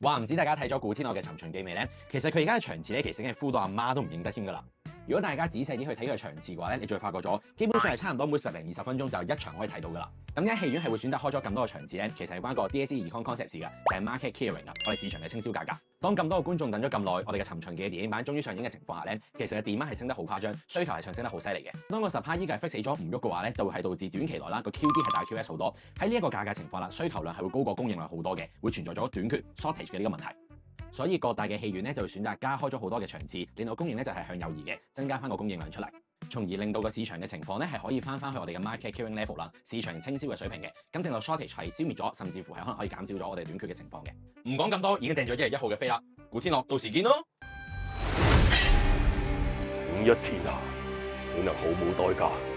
話唔知大家睇咗古天樂嘅《尋秦記》未呢？其實佢而家嘅場次咧，其實已經係 full 到阿媽都唔認得添㗎啦。如果大家仔細啲去睇佢嘅場次嘅話咧，你就會發覺咗，基本上係差唔多每10零20分鐘就一場可以睇到㗎啦。咁間戲院係會選擇開咗咁多個場次咧，其實係關個 DSE Econ Concept 事㗎，就係 market clearing 啊，我哋市場嘅清銷價格。當咁多個觀眾等咗咁耐，我哋嘅《尋秦記》嘅電影版終於上映嘅情況下咧，其實嘅 demand 係升得好誇張，需求係上升得好犀利嘅。當個10%依個係 fix 死咗唔喐嘅話咧，就會係導致短期內啦個 QD 係大 QS 好多。喺呢一個價格情況啦，需求量係會高過供應量好多嘅，會存在咗短缺 shortage 嘅呢個問題。所以各大嘅戲院咧就會選擇加開咗好多嘅場次，令到供應咧就係向右移嘅，增加翻個供應量出嚟，從而令到個市場嘅情況咧係可以翻去我哋嘅 market clearing level 啦，市場清銷嘅水平嘅，咁令到 shortage 係消滅咗，甚至乎係可能可以減少咗我哋短缺嘅情況嘅。唔講咁多，已經訂咗1月1號嘅飛啦，古天樂到時見咯。五一天下，本人毫無代價。